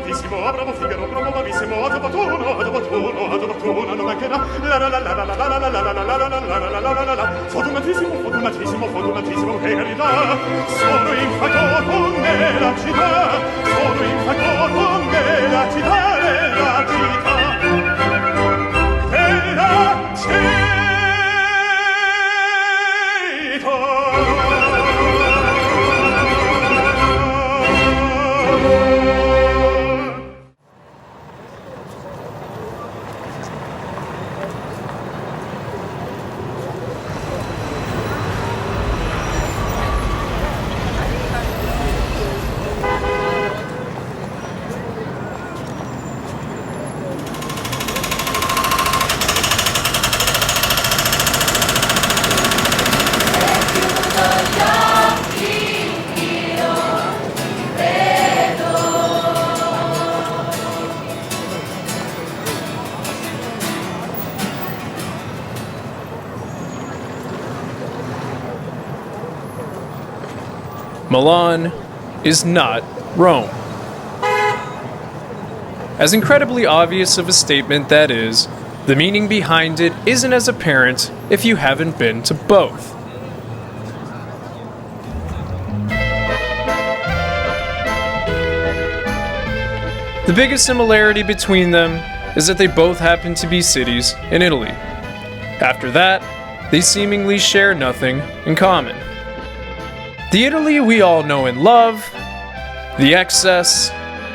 Fortumatissimo, bravo Figaro, bravo bravissimo, adobatona, non mancherà. Fortumatissimo, che carità. Sono infatuato con me la città, sono infatuato con me la città, la città. Milan is not Rome. As incredibly obvious of a statement that is, the meaning behind it isn't as apparent if you haven't been to both. The biggest similarity between them is that they both happen to be cities in Italy. After that, they seemingly share nothing in common. The Italy we all know and love, the excess,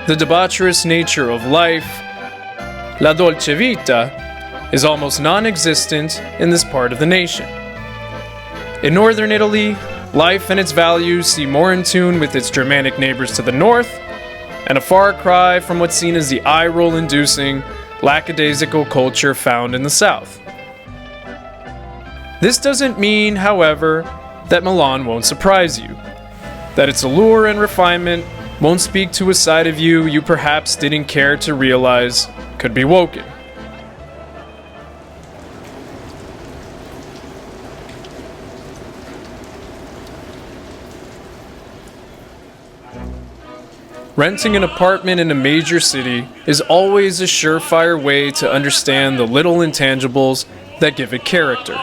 the debaucherous nature of life, la dolce vita, is almost non-existent in this part of the nation. In northern Italy, life and its values seem more in tune with its Germanic neighbors to the north, and a far cry from what's seen as the eye-roll-inducing, lackadaisical culture found in the south. This doesn't mean, however, that Milan won't surprise you, that its allure and refinement won't speak to a side of you you perhaps didn't care to realize could be woken. Renting an apartment in a major city is always a surefire way to understand the little intangibles that give it character.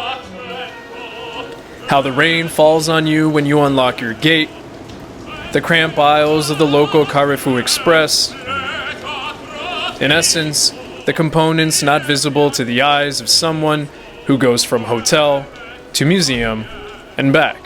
How the rain falls on you when you unlock your gate, the cramped aisles of the local Carrefour Express. In essence, the components not visible to the eyes of someone who goes from hotel to museum and back.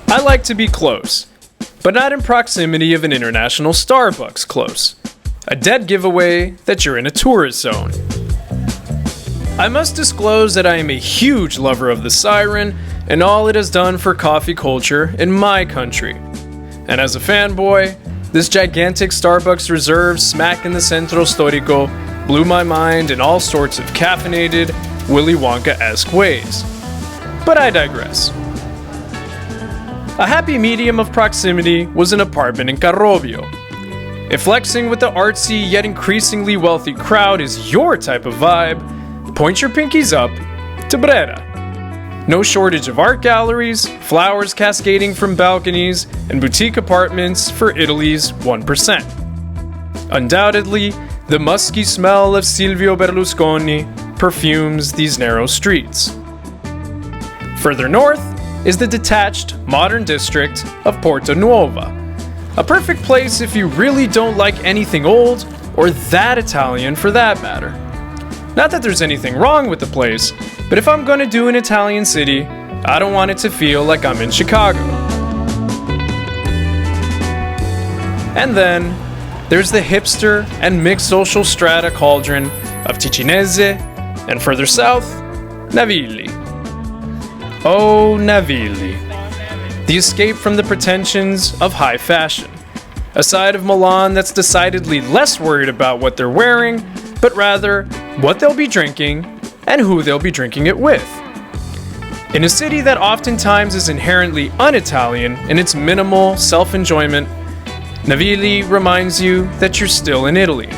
I like to be close, but not in proximity of an international Starbucks close. A dead giveaway that you're in a tourist zone. I must disclose that I am a huge lover of the Siren and all it has done for coffee culture in my country. And as a fanboy, this gigantic Starbucks reserve smack in the Centro Storico blew my mind in all sorts of caffeinated, Willy Wonka-esque ways. But I digress. A happy medium of proximity was an apartment in Carrobbio. If flexing with the artsy yet increasingly wealthy crowd is your type of vibe, point your pinkies up to Brera. No shortage of art galleries, flowers cascading from balconies, and boutique apartments for Italy's 1%. Undoubtedly, the musky smell of Silvio Berlusconi perfumes these narrow streets. Further north is the detached, modern district of Porta Nuova. A perfect place if you really don't like anything old, or that Italian for that matter. Not that there's anything wrong with the place, but if I'm gonna do an Italian city, I don't want it to feel like I'm in Chicago. And then, there's the hipster and mixed social strata cauldron of Ticinese, and further south, Navigli. Oh, Navigli. The escape from the pretensions of high fashion. A side of Milan that's decidedly less worried about what they're wearing, but rather what they'll be drinking and who they'll be drinking it with. In a city that oftentimes is inherently un-Italian in its minimal self-enjoyment, Navigli reminds you that you're still in Italy,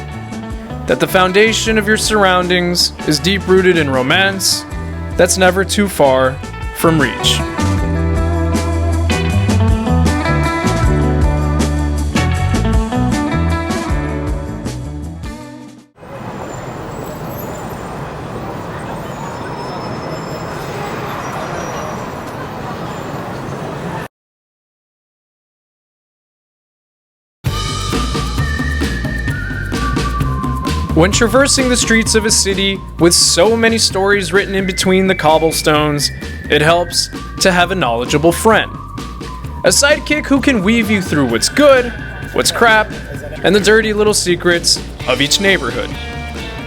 that the foundation of your surroundings is deep-rooted in romance that's never too far from reach. When traversing the streets of a city with so many stories written in between the cobblestones, it helps to have a knowledgeable friend. A sidekick who can weave you through what's good, what's crap, and the dirty little secrets of each neighborhood.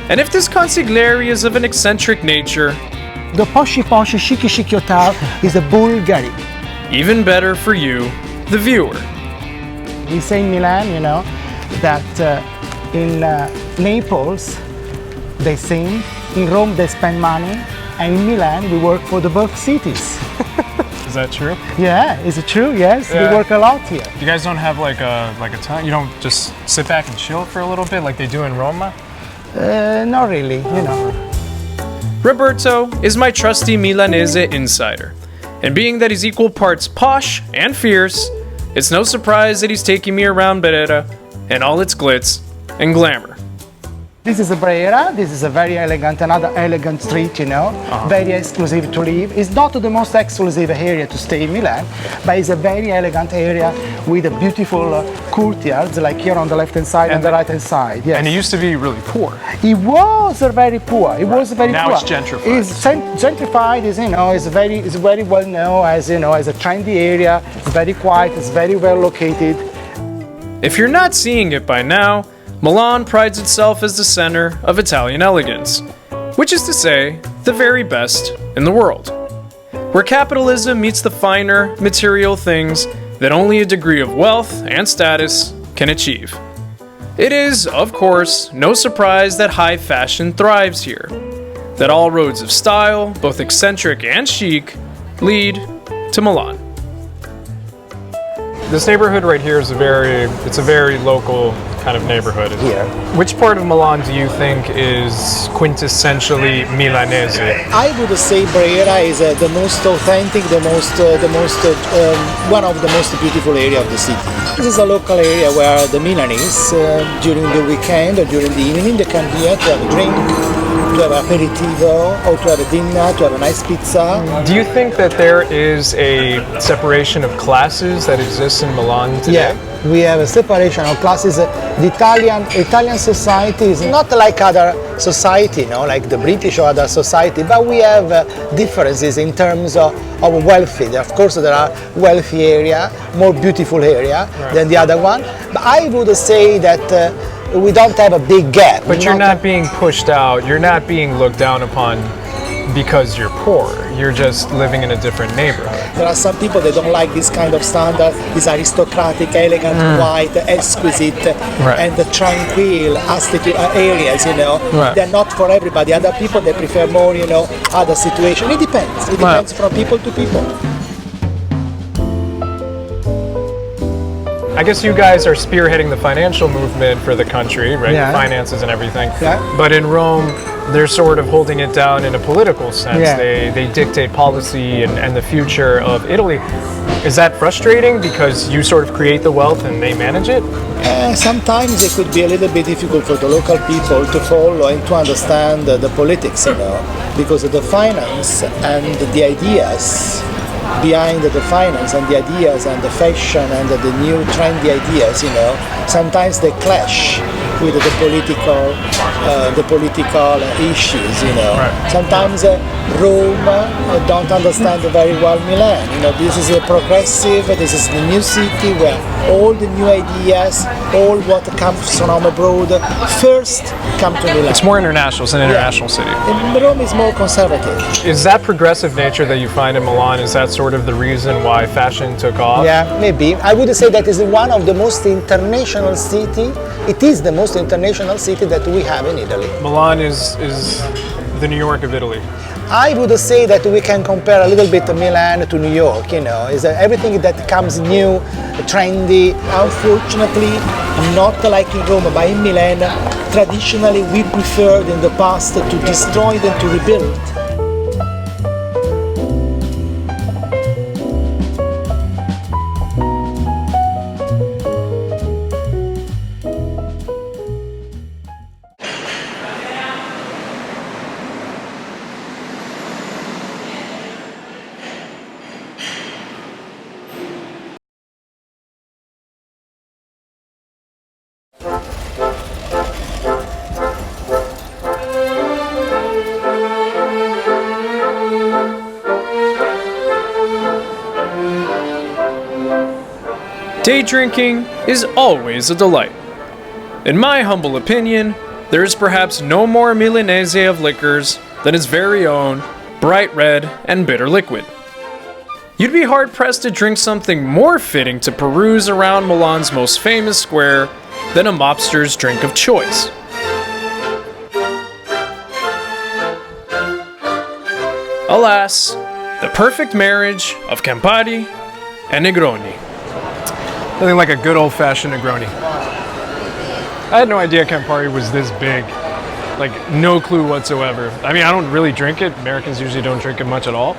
And if this consigliere is of an eccentric nature, the poshy chicky chicky hotel is a Bulgari. Even better for you, the viewer. We say in Milan, you know, that in Naples they sing, in Rome they spend money, and in Milan we work for the both cities. Is that true? Yeah, is it true? Yes, Yeah. we work a lot here. You guys don't have like a time? You don't just sit back and chill for a little bit like they do in Roma? Not really, you know. Roberto is my trusty Milanese insider, and being that he's equal parts posh and fierce, it's no surprise that he's taking me around Brera and all its glitz and glamour. This is a Brera, this is a very elegant, another elegant street, you know, very exclusive to live. It's not the most exclusive area to stay in Milan, but it's a very elegant area with a beautiful courtyards, like here on the left-hand side and the right-hand side. Yes. And it used to be really poor. It was very poor. It was very Now poor. it's gentrified. It's gentrified. Is it's very well known as as a trendy area. It's very quiet. It's very well located. If you're not seeing it by now, Milan prides itself as the center of Italian elegance, which is to say, the very best in the world, where capitalism meets the finer, material things that only a degree of wealth and status can achieve. It is, of course, no surprise that high fashion thrives here, that all roads of style, both eccentric and chic, lead to Milan. This neighborhood right here is a very local kind of neighborhood. Here. Which part of Milan do you think is quintessentially Milanese? I would say Brera is the most authentic, one of the most beautiful area of the city. This is a local area where the Milanese, during the weekend or during the evening, they come here to have a drink, to have aperitivo, or to have a dinner, to have a nice pizza. Do you think that there is a separation of classes that exists in Milan today? Yeah, we have a separation of classes. The Italian society is not like other society, like the British or other society, but we have differences in terms of wealthy. Of course, there are wealthy area, more beautiful area than the other one. But I would say that we don't have a big gap. But you're not being pushed out, you're not being looked down upon because you're poor. You're just living in a different neighborhood. There are some people that don't like this kind of standard, this aristocratic, elegant, white, exquisite, and the tranquil areas, They're not for everybody. Other people, they prefer more, other situations. It depends. It depends from people to people. I guess you guys are spearheading the financial movement for the country, right? Yeah. Finances and everything. Yeah. But in Rome, they're sort of holding it down in a political sense. Yeah. They dictate policy and the future of Italy. Is that frustrating because you sort of create the wealth and they manage it? Sometimes it could be a little bit difficult for the local people to follow and to understand the politics, because of the finance and the ideas behind the finance and the ideas and the fashion and the new trendy ideas, sometimes they clash with the political issues, Right. Sometimes Rome don't understand very well Milan. This is a progressive, this is the new city where all the new ideas, all what comes from abroad first come to Milan. It's more international. It's an international city. And Rome is more conservative. Is that progressive nature that you find in Milan, is that sort of the reason why fashion took off? Yeah, maybe. I would say that is one of the most international city. It is the most international city that we have in Italy. Milan is the New York of Italy. I would say that we can compare a little bit Milan to New York, you know, is everything that comes new, trendy. Unfortunately, not like in Rome, but in Milan, traditionally we preferred in the past to destroy than to rebuild. Day drinking is always a delight. In my humble opinion, there is perhaps no more Milanese of liquors than its very own bright red and bitter liquid. You'd be hard-pressed to drink something more fitting to peruse around Milan's most famous square than a mobster's drink of choice. Alas, the perfect marriage of Campari and Negroni. Nothing like a good old-fashioned Negroni. I had no idea Campari was this big. Like, no clue whatsoever. I mean, I don't really drink it. Americans usually don't drink it much at all.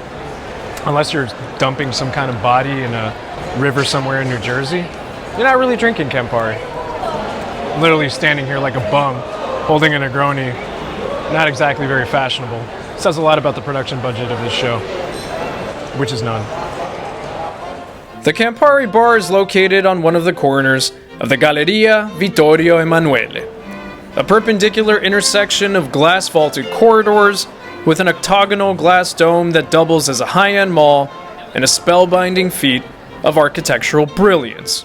Unless you're dumping some kind of body in a river somewhere in New Jersey. You're not really drinking Campari. I'm literally standing here like a bum, holding a Negroni. Not exactly very fashionable. Says a lot about the production budget of this show, which is none. The Campari Bar is located on one of the corners of the Galleria, Vittorio, Emmanuele, a perpendicular intersection of glass-vaulted corridors with an octagonal glass dome that doubles as a high-end mall and a spellbinding feat of architectural brilliance.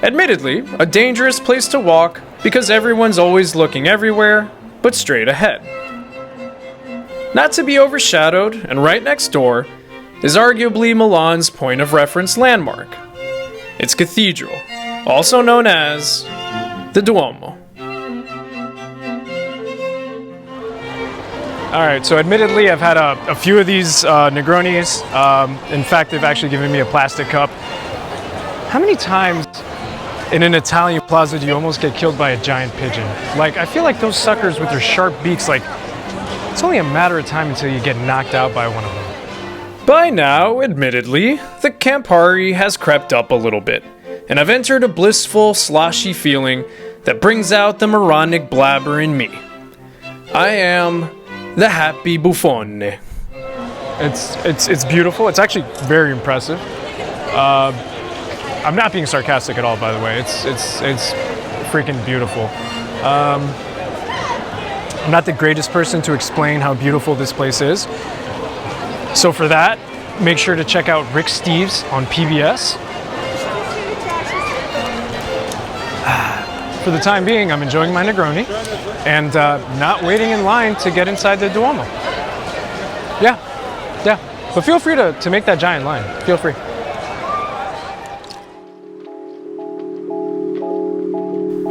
Admittedly, a dangerous place to walk because everyone's always looking everywhere but straight ahead. Not to be overshadowed, and right next door, is arguably Milan's point of reference landmark, its cathedral, also known as the Duomo. Alright, so admittedly I've had a few of these Negronis. In fact, they've actually given me a plastic cup. How many times in an Italian plaza do you almost get killed by a giant pigeon? Like, I feel like those suckers with their sharp beaks, like, it's only a matter of time until you get knocked out by one of them. By now, admittedly, the Campari has crept up a little bit, and I've entered a blissful, sloshy feeling that brings out the moronic blabber in me. I am the happy buffone. It's beautiful. It's actually very impressive. I'm not being sarcastic at all, by the way. It's freaking beautiful. I'm not the greatest person to explain how beautiful this place is. So for that, make sure to check out Rick Steves on PBS. For the time being, I'm enjoying my Negroni and not waiting in line to get inside the Duomo. Yeah. But feel free to make that giant line. Feel free.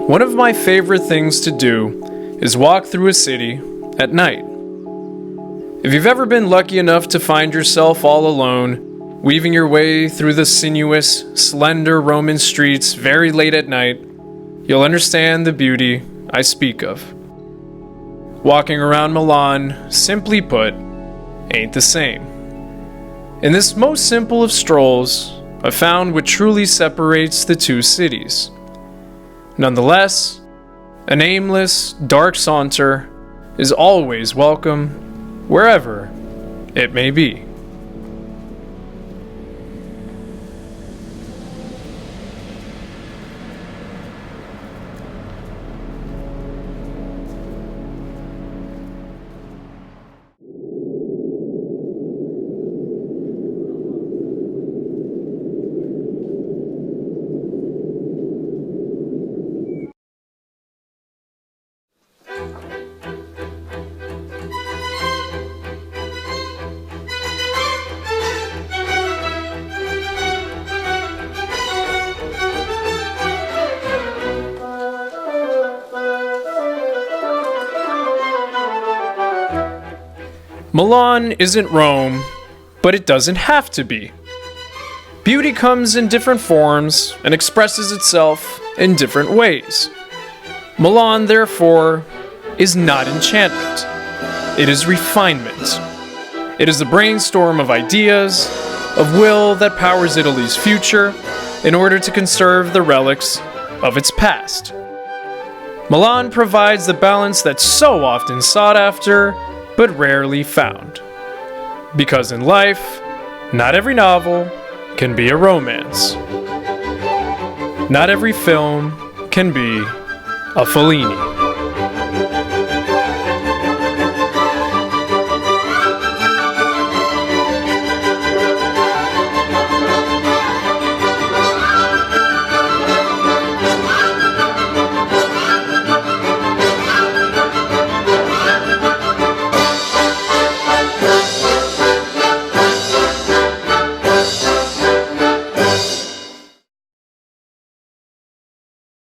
One of my favorite things to do is walk through a city at night. If you've ever been lucky enough to find yourself all alone, weaving your way through the sinuous, slender Roman streets very late at night, you'll understand the beauty I speak of. Walking around Milan, simply put, ain't the same. In this most simple of strolls, I found what truly separates the two cities. Nonetheless, an aimless, dark saunter is always welcome wherever it may be. Milan isn't Rome, but it doesn't have to be. Beauty comes in different forms and expresses itself in different ways. Milan, therefore, is not enchantment. It is refinement. It is the brainstorm of ideas, of will that powers Italy's future in order to conserve the relics of its past. Milan provides the balance that's so often sought after, but rarely found. Because in life, not every novel can be a romance. Not every film can be a Fellini.